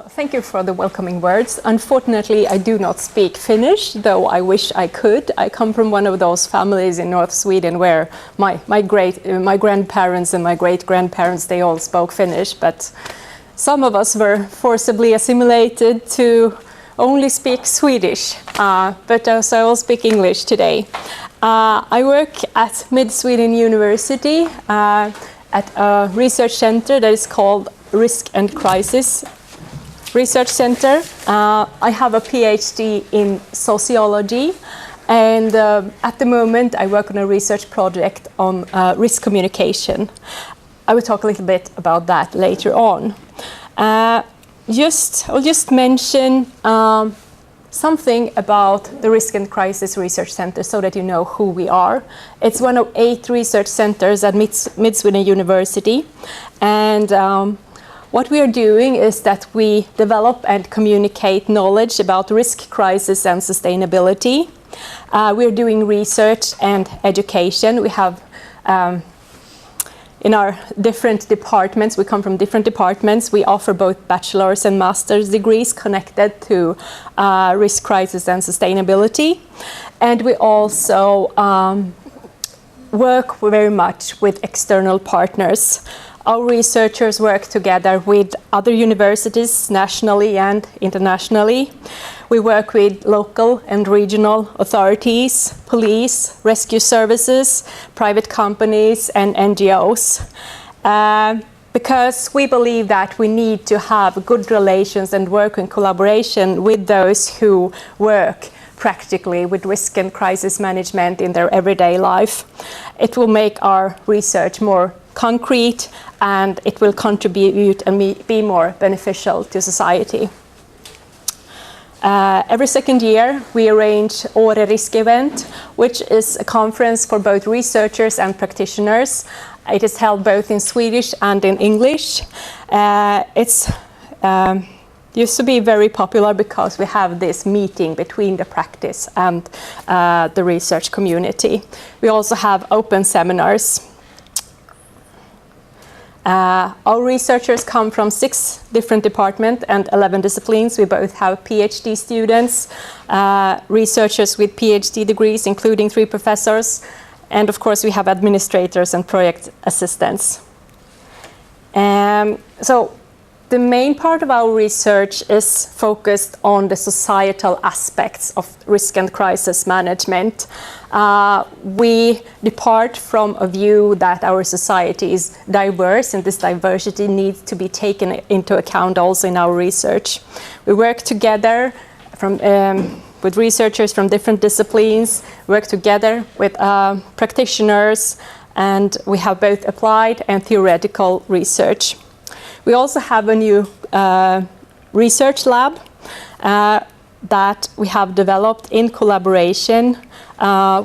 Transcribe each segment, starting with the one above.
Thank you for the welcoming words. Unfortunately, I do not speak Finnish, though I wish I could. I come from one of those families in North Sweden where my grandparents and my great-grandparents, they all spoke Finnish, but some of us were forcibly assimilated to only speak Swedish, so I will speak English today. I work at Mid-Sweden University at a research center that is called Risk and Crisis Research Center. I have a PhD in sociology, and at the moment I work on a research project on risk communication. I will talk a little bit about that later on. I'll just mention something about the Risk and Crisis Research Center so that you know who we are. It's one of 8 research centers at Mid-Sweden University, and what we are doing is that we develop and communicate knowledge about risk, crisis, and sustainability. We are doing research and education. We have in our different departments, we come from different departments, we offer both bachelor's and master's degrees connected to risk, crisis, and sustainability. And we also work very much with external partners. Our researchers work together with other universities nationally and internationally. We work with local and regional authorities, police, rescue services, private companies, and NGOs. Because we believe that we need to have good relations and work in collaboration with those who work practically with risk and crisis management in their everyday life. It will make our research more concrete, and it will contribute and be more beneficial to society. Every second year we arrange Åre Risk event, which is a conference for both researchers and practitioners. It is held both in Swedish and in English. It's used to be very popular because we have this meeting between the practice and the research community. We also have open seminars. Our researchers come from 6 different departments and 11 disciplines. We both have PhD students, researchers with PhD degrees, including 3 professors, and of course we have administrators and project assistants. So the main part of our research is focused on the societal aspects of risk and crisis management. We depart from a view that our society is diverse, and this diversity needs to be taken into account also in our research. We work together with researchers from different disciplines, work together with practitioners, and we have both applied and theoretical research. We also have a new research lab that we have developed in collaboration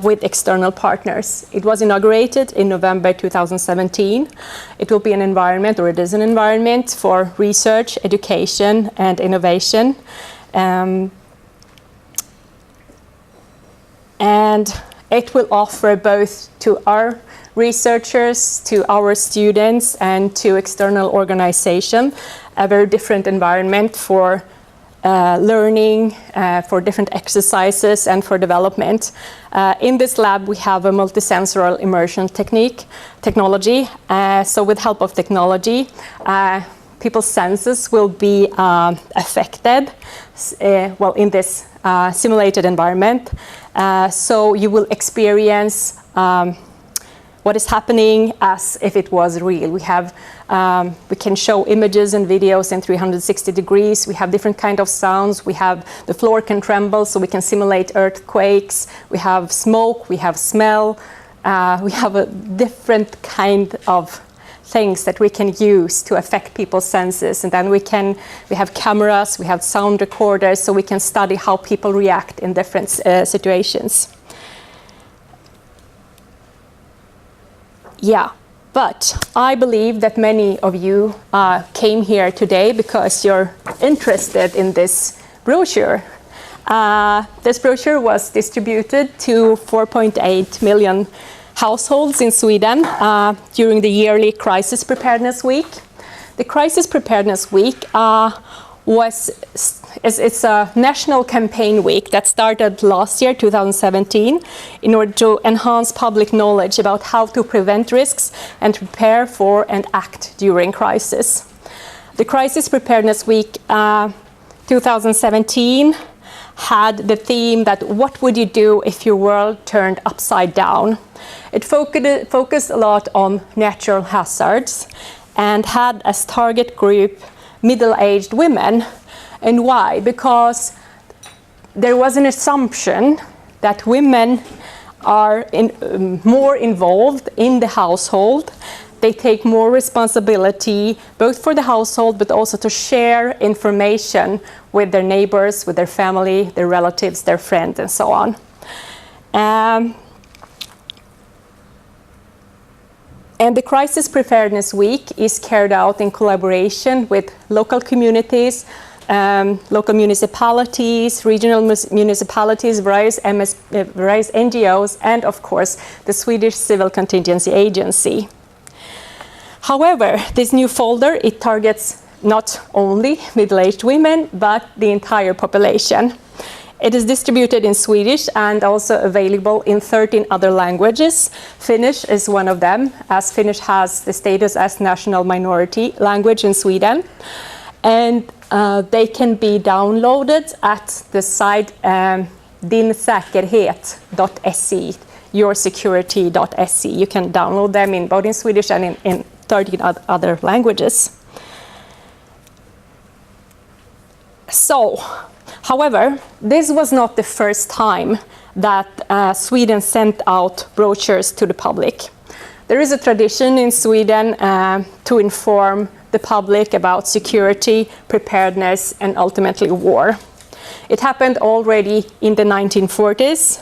with external partners. It was inaugurated in November 2017. It will be an environment, or it is an environment, for research, education, and innovation. And it will offer both to our researchers, to our students, and to external organizations a very different environment for learning, for different exercises, and for development. In this lab we have a multisensory immersion technology. So with help of technology, people's senses will be affected in this simulated environment. So you will experience what is happening as if it was real. We can show images and videos in 360 degrees. We have different kind of sounds. The floor can tremble, so we can simulate earthquakes. We have smoke, we have smell. We have a different kind of things that we can use to affect people's senses. And then we have cameras, we have sound recorders, so we can study how people react in different situations. Yeah, but I believe that many of you came here today because you're interested in this brochure. This brochure was distributed to 4.8 million households in Sweden during the yearly Crisis Preparedness Week. The Crisis Preparedness Week it's a national campaign week that started last year, 2017, in order to enhance public knowledge about how to prevent risks and prepare for and act during crisis. The Crisis Preparedness Week 2017 had the theme that what would you do if your world turned upside down? It focused a lot on natural hazards and had as target group middle-aged women. And why? Because there was an assumption that women are more involved in the household. They take more responsibility, both for the household, but also to share information with their neighbors, with their family, their relatives, their friends, and so on. And the Crisis Preparedness Week is carried out in collaboration with local communities, local municipalities, regional municipalities, various NGOs, and of course the Swedish Civil Contingency Agency. However, this new folder, it targets not only middle-aged women, but the entire population. It is distributed in Swedish and also available in 13 other languages. Finnish is one of them, as Finnish has the status as national minority language in Sweden. And they can be downloaded at the site dinsäkerhet.se, yoursecurity.se. You can download them in both in Swedish and in 13 other languages. So, however, this was not the first time that Sweden sent out brochures to the public. There is a tradition in Sweden to inform the public about security, preparedness, and ultimately war. It happened already in the 1940s,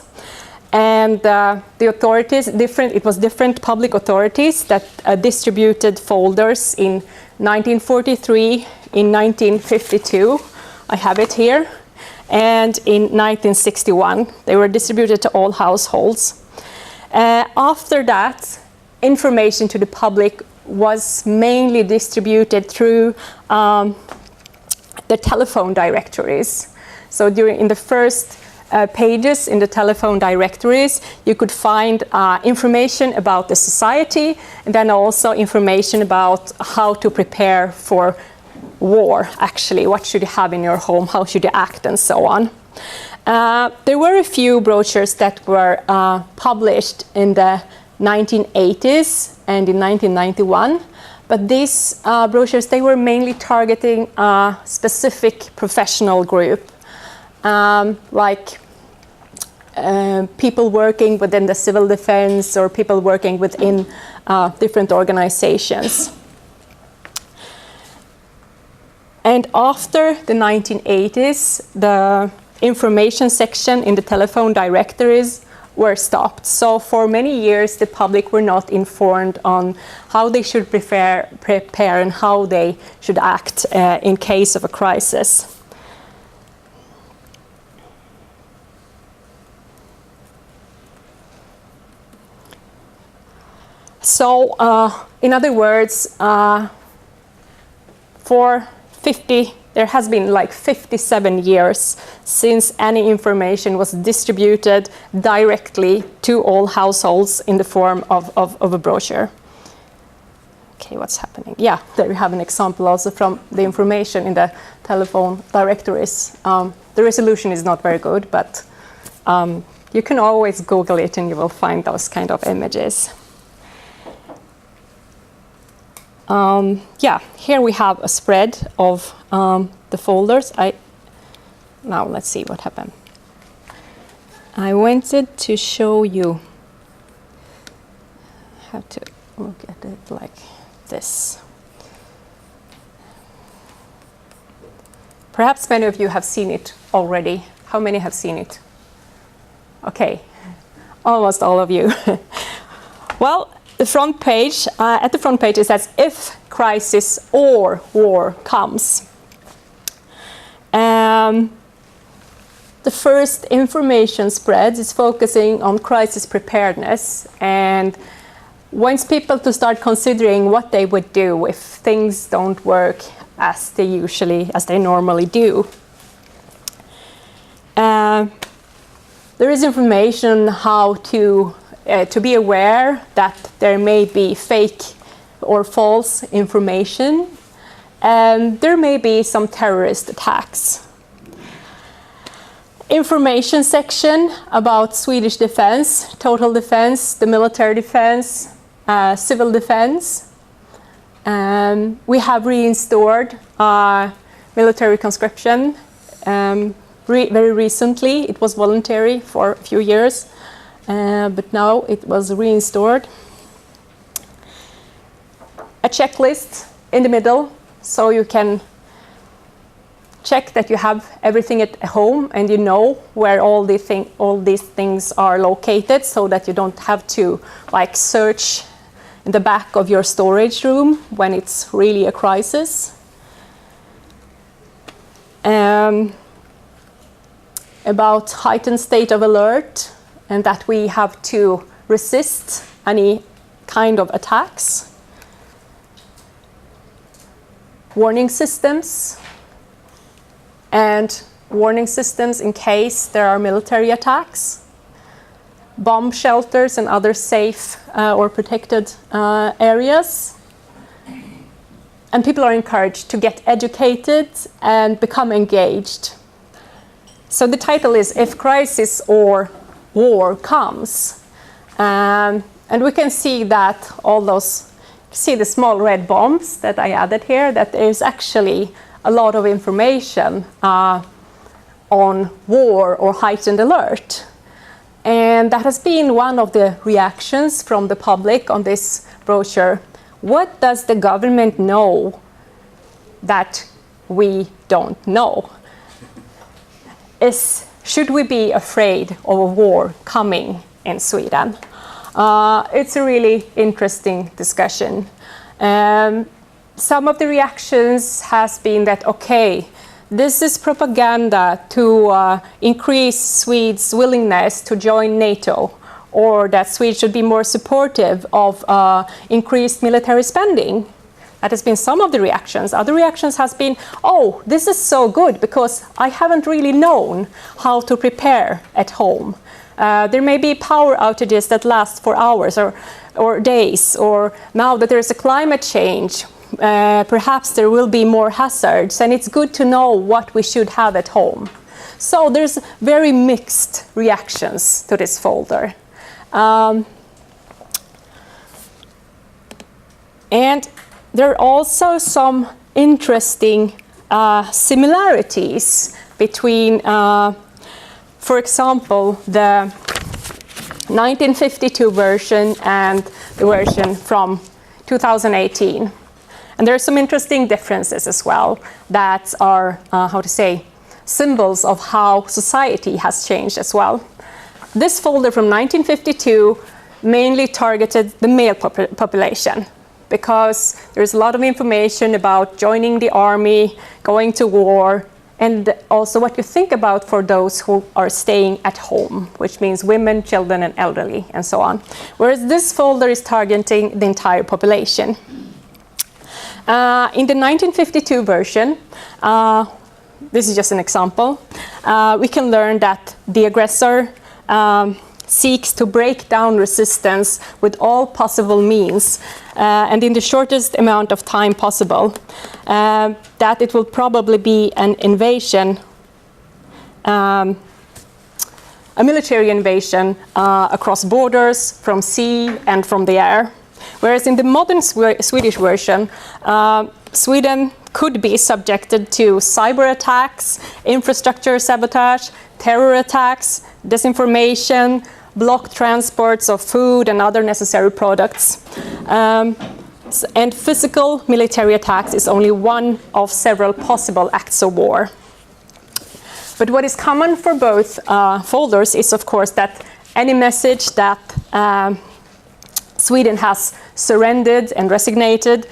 and the authorities, it was different public authorities that distributed folders in 1943, in 1952, I have it here, and in 1961. They were distributed to all households. After that, information to the public was mainly distributed through the telephone directories. So in the first pages in the telephone directories, you could find information about the society, and then also information about how to prepare for war, actually. What should you have in your home? How should you act? And so on. There were a few brochures that were published in the 1980s and in 1991. But these brochures, they were mainly targeting a specific professional group, like people working within the civil defense or people working within different organizations. And after the 1980s, the information section in the telephone directories were stopped. So for many years, the public were not informed on how they should prepare and how they should act in case of a crisis. So, in other words, there has been like 57 years since any information was distributed directly to all households in the form of a brochure. Okay, what's happening? Yeah, there you have an example also from the information in the telephone directories. The resolution is not very good, but you can always Google it and you will find those kind of images. Yeah, here we have a spread of the folders. Now let's see what happened. I wanted to show you how to look at it like this. Perhaps many of you have seen it already. How many have seen it? Okay, almost all of you. Well, the front page, at the front page it says, if crisis or war comes. The first information spread is focusing on crisis preparedness, and wants people to start considering what they would do if things don't work as they normally do. There is information how to be aware that there may be fake or false information, and there may be some terrorist attacks. Information section about Swedish defense, total defense, the military defense, civil defense. We have reinstored military conscription very recently. It was voluntary for a few years, but now it was reinstored. A checklist in the middle, so you can check that you have everything at home and you know where all these things are located, so that you don't have to like search in the back of your storage room when it's really a crisis. About heightened state of alert, and that we have to resist any kind of attacks. Warning systems, and warning systems in case there are military attacks. Bomb shelters and other safe or protected areas. And people are encouraged to get educated and become engaged. So the title is If Crisis or War Comes. And we can see that all those, see the small red bombs that I added here, that there's actually a lot of information on war or heightened alert. And that has been one of the reactions from the public on this brochure. What does the government know that we don't know? Should we be afraid of a war coming in Sweden? It's a really interesting discussion. Some of the reactions has been that, okay, this is propaganda to increase Swedes' willingness to join NATO, or that Swedes should be more supportive of increased military spending. That has been some of the reactions. Other reactions has been, oh, this is so good because I haven't really known how to prepare at home. There may be power outages that last for hours or days, or now that there's a climate change, perhaps there will be more hazards, and it's good to know what we should have at home. So there's very mixed reactions to this folder. And there are also some interesting similarities between, for example, the 1952 version and the version from 2018. And there are some interesting differences as well that are, symbols of how society has changed as well. This folder from 1952 mainly targeted the male population, because there's a lot of information about joining the army, going to war, and also what you think about for those who are staying at home, which means women, children, and elderly, and so on. Whereas this folder is targeting the entire population. In the 1952 version, this is just an example, we can learn that the aggressor seeks to break down resistance with all possible means and in the shortest amount of time possible. That it will probably be an invasion, a military invasion across borders, from sea and from the air. Whereas in the modern Swedish version, Sweden could be subjected to cyber attacks, infrastructure sabotage, terror attacks, disinformation, blocked transports of food and other necessary products. And physical military attacks is only one of several possible acts of war. But what is common for both folders is, of course, that any message that Sweden has surrendered and resignated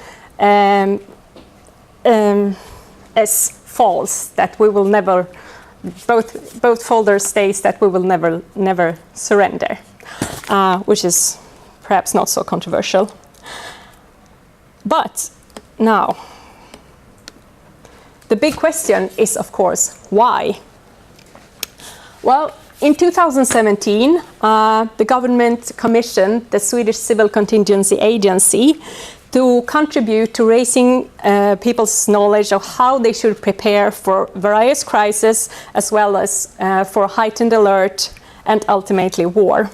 is false, that we will never, both folders states that we will never surrender, which is perhaps not so controversial. But now, the big question is, of course, why? Well, in 2017, the government commissioned the Swedish Civil Contingency Agency to contribute to raising people's knowledge of how they should prepare for various crises, as well as for heightened alert and ultimately war.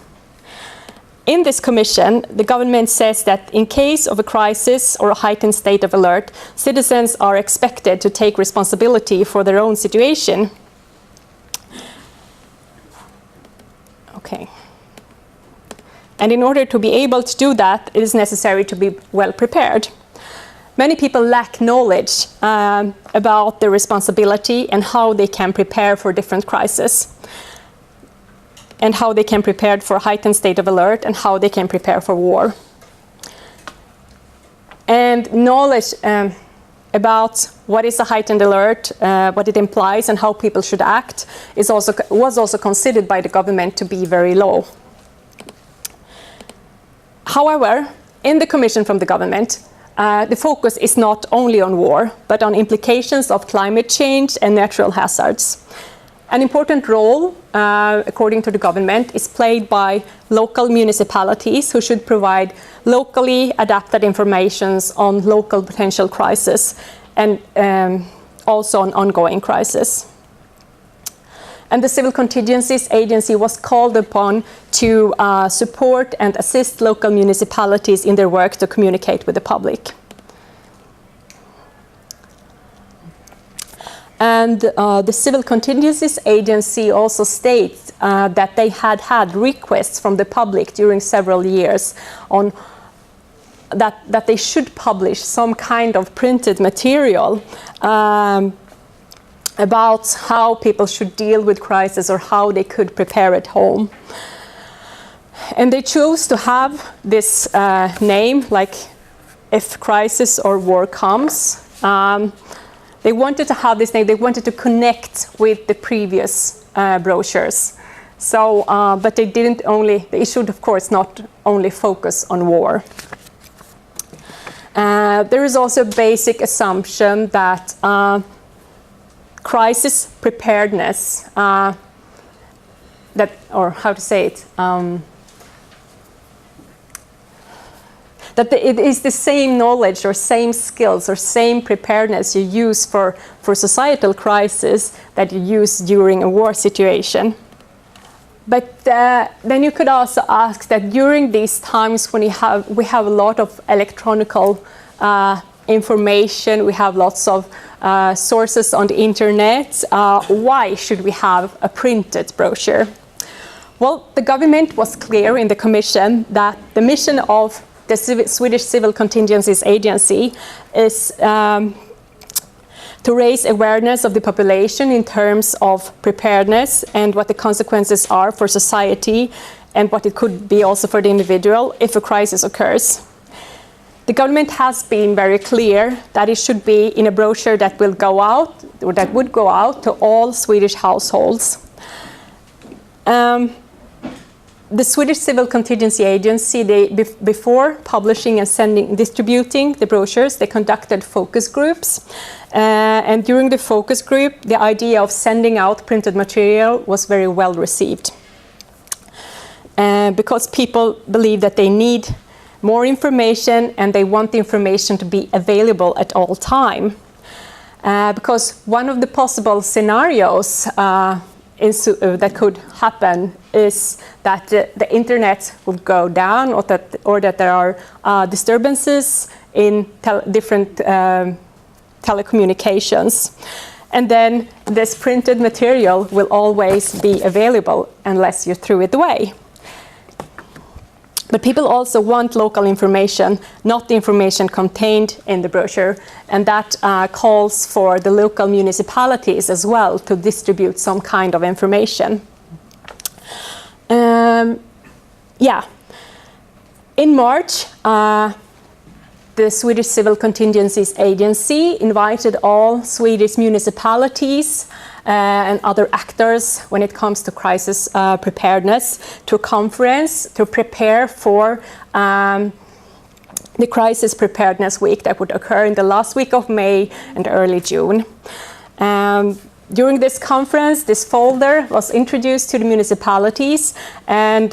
In this commission, the government says that in case of a crisis or a heightened state of alert, citizens are expected to take responsibility for their own situation. Okay. And in order to be able to do that, it is necessary to be well prepared. Many people lack knowledge about their responsibility and how they can prepare for different crises, and how they can prepare for a heightened state of alert, and how they can prepare for war. And knowledge about what is a heightened alert, what it implies, and how people should act was also considered by the government to be very low. However, in the commission from the government, the focus is not only on war, but on implications of climate change and natural hazards. An important role, according to the government, is played by local municipalities who should provide locally adapted information on local potential crises and also on ongoing crises. And the Civil Contingencies Agency was called upon to support and assist local municipalities in their work to communicate with the public. And the Civil Contingencies Agency also states that they had requests from the public during several years on that they should publish some kind of printed material about how people should deal with crisis or how they could prepare at home. And they chose to have this name, like if crisis or war comes. They wanted to have this name, they wanted to connect with the previous brochures. So, but they should of course not only focus on war. There is also a basic assumption that crisis preparedness, that it is the same knowledge or same skills or same preparedness you use for societal crisis that you use during a war situation. But then you could also ask that during these times when we have a lot of electronical information, we have lots of sources on the internet, why should we have a printed brochure? Well, the government was clear in the commission that the mission of the Swedish Civil Contingencies Agency is to raise awareness of the population in terms of preparedness and what the consequences are for society and what it could be also for the individual if a crisis occurs. The government has been very clear that it should be in a brochure that will go out, or that would go out to all Swedish households. The Swedish Civil Contingency Agency, before publishing and distributing the brochures, they conducted focus groups. And during the focus group, the idea of sending out printed material was very well received. Because people believe that they need more information and they want the information to be available at all time. Because one of the possible scenarios that could happen is that the internet would go down, or that there are disturbances in different telecommunications. And then this printed material will always be available unless you threw it away. But people also want local information, not the information contained in the brochure, and that calls for the local municipalities as well to distribute some kind of information. In March, the Swedish Civil Contingencies Agency invited all Swedish municipalities and other actors when it comes to crisis preparedness to a conference to prepare for the Crisis Preparedness Week that would occur in the last week of May and early June. During this conference, this folder was introduced to the municipalities, and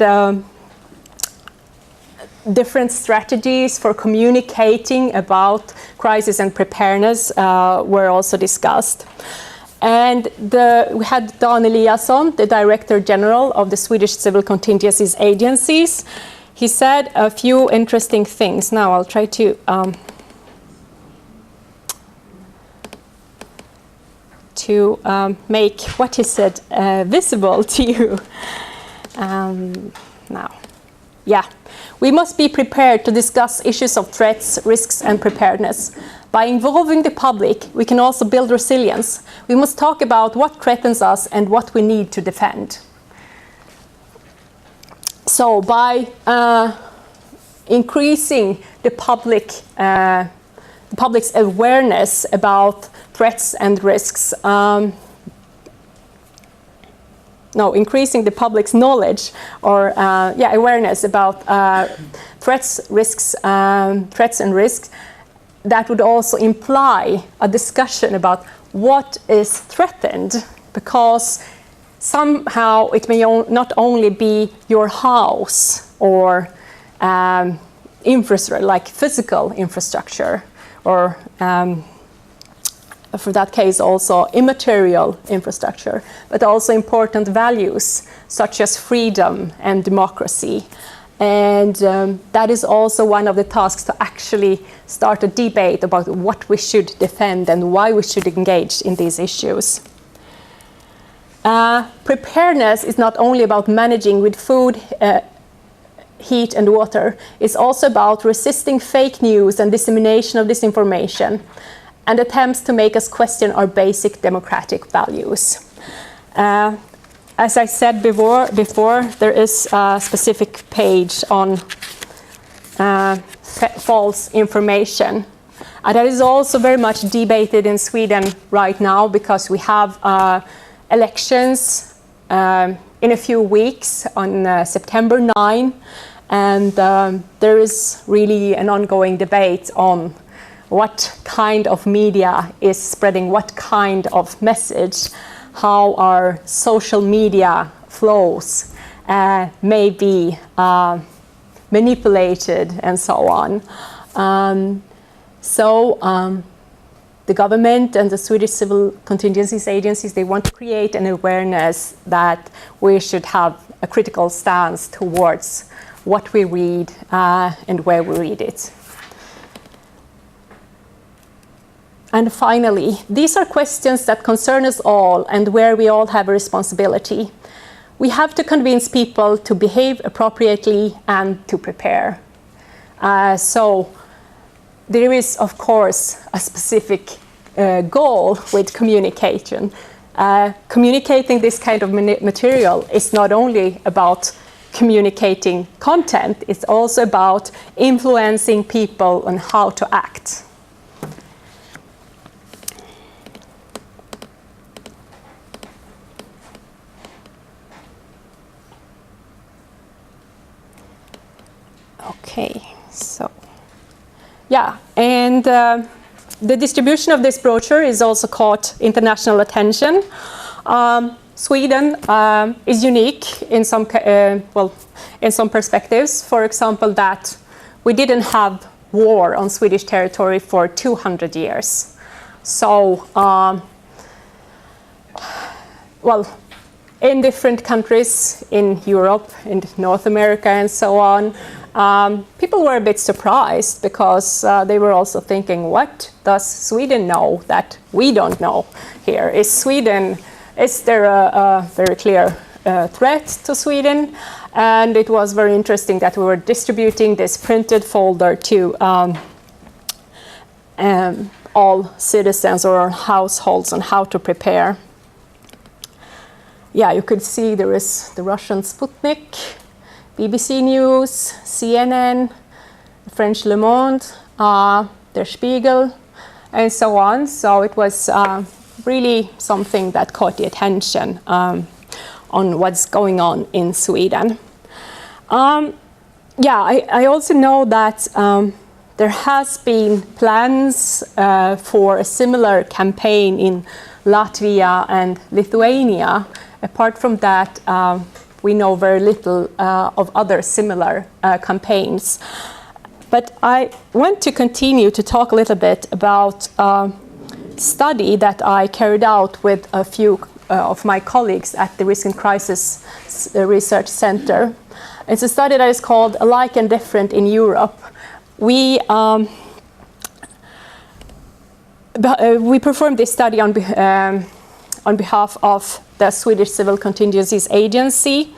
different strategies for communicating about crisis and preparedness were also discussed. And we had Dan Eliasson, the Director General of the Swedish Civil Contingencies Agencies. He said a few interesting things. Now I'll try to make what he said visible to you. Now, yeah. We must be prepared to discuss issues of threats, risks, and preparedness. By involving the public, we can also build resilience. We must talk about what threatens us and what we need to defend. So by increasing the public's awareness about threats and risks, increasing the public's knowledge or awareness about threats and risks, that would also imply a discussion about what is threatened, because somehow it may not only be your house or infrastructure, like physical infrastructure, or for that case also immaterial infrastructure, but also important values such as freedom and democracy. And that is also one of the tasks, to actually start a debate about what we should defend and why we should engage in these issues. Preparedness is not only about managing with food, heat and water. It's also about resisting fake news and dissemination of disinformation, and attempts to make us question our basic democratic values. As I said before, there is a specific page on false information. That is also very much debated in Sweden right now, because we have elections in a few weeks on September 9, and there is really an ongoing debate on what kind of media is spreading what kind of message, how our social media flows may be manipulated, and so on. The government and the Swedish Civil Contingencies Agencies, they want to create an awareness that we should have a critical stance towards what we read and where we read it. And finally, these are questions that concern us all and where we all have a responsibility. We have to convince people to behave appropriately and to prepare. So there is, of course, a specific goal with communication. Communicating this kind of material is not only about communicating content, it's also about influencing people on how to act. Okay, so yeah, and the distribution of this brochure is also caught international attention. Sweden is unique in some perspectives. For example, that we didn't have war on Swedish territory for 200 years. So, in different countries in Europe, in North America, and so on, people were a bit surprised, because they were also thinking, what does Sweden know that we don't know here? Is there a very clear threat to Sweden? And it was very interesting that we were distributing this printed folder to all citizens or households on how to prepare. Yeah, you could see there is the Russian Sputnik, BBC News, CNN, French Le Monde, Der Spiegel, and so on. So it was really something that caught the attention on what's going on in Sweden. I also know that there has been plans for a similar campaign in Latvia and Lithuania. Apart from that, we know very little of other similar campaigns. But I want to continue to talk a little bit about a study that I carried out with a few of my colleagues at the Risk and Crisis Research Center. It's a study that is called Alike and Different in Europe. We performed this study on behalf of the Swedish Civil Contingencies Agency,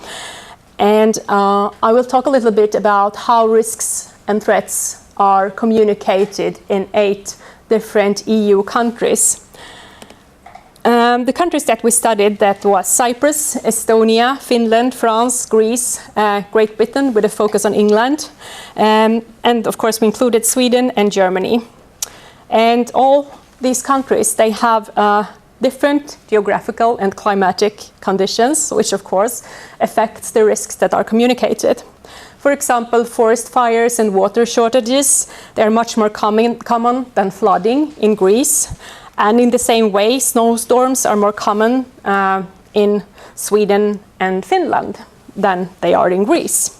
and I will talk a little bit about how risks and threats are communicated in 8 different EU countries. The countries that we studied, that was Cyprus, Estonia, Finland, France, Greece, Great Britain with a focus on England, and of course we included Sweden and Germany. And all these countries, they have different geographical and climatic conditions, which of course affects the risks that are communicated. For example, forest fires and water shortages, they are much more common than flooding in Greece. And in the same way, snowstorms are more common in Sweden and Finland than they are in Greece.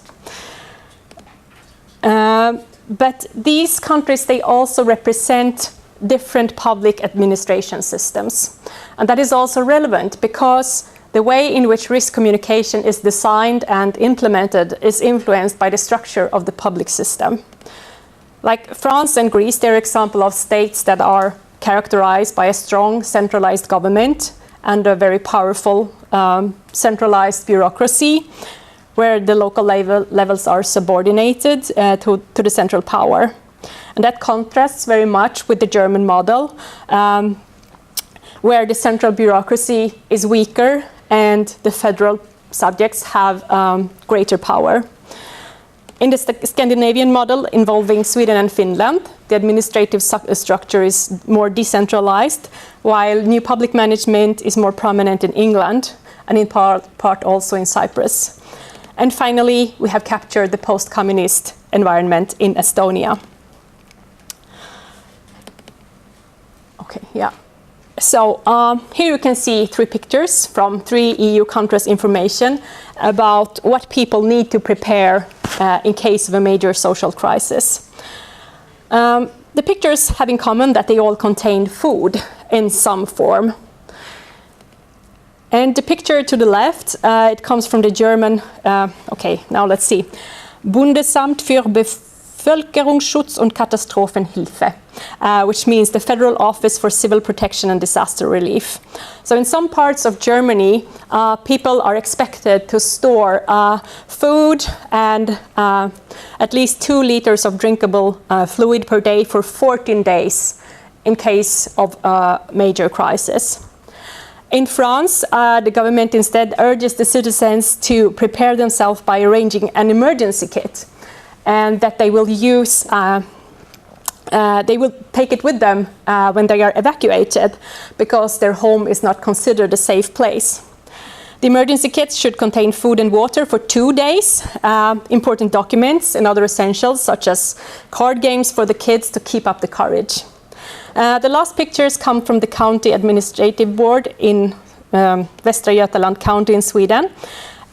But these countries, they also represent different public administration systems. And that is also relevant because the way in which risk communication is designed and implemented is influenced by the structure of the public system. Like France and Greece, they're examples of states that are characterized by a strong centralized government and a very powerful centralized bureaucracy, where the local levels are subordinated to the central power. And that contrasts very much with the German model, where the central bureaucracy is weaker and the federal subjects have greater power. In the Scandinavian model involving Sweden and Finland, the administrative structure is more decentralized, while new public management is more prominent in England and in part also in Cyprus. And finally, we have captured the post-communist environment in Estonia. Okay, yeah. So here you can see 3 pictures from 3 EU countries' information about what people need to prepare in case of a major social crisis. The pictures have in common that they all contain food in some form. And the picture to the left, it comes from the German, okay, now let's see, Bundesamt für Bevölkerungsschutz und Katastrophenhilfe, which means the Federal Office for Civil Protection and Disaster Relief. So in some parts of Germany, people are expected to store food and at least 2 liters of drinkable fluid per day for 14 days in case of a major crisis. In France, the government instead urges the citizens to prepare themselves by arranging an emergency kit, and that they will use, they will take it with them when they are evacuated, because their home is not considered a safe place. The emergency kits should contain food and water for 2 days, important documents and other essentials such as card games for the kids to keep up the courage. The last pictures come from the County Administrative Board in Västra Götaland County in Sweden.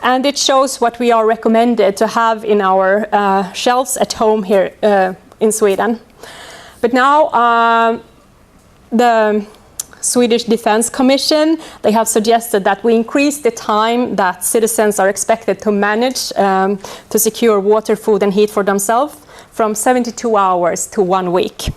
And it shows what we are recommended to have in our shelves at home here in Sweden. But now the Swedish Defense Commission, they have suggested that we increase the time that citizens are expected to manage to secure water, food and heat for themselves from 72 hours to 1 week.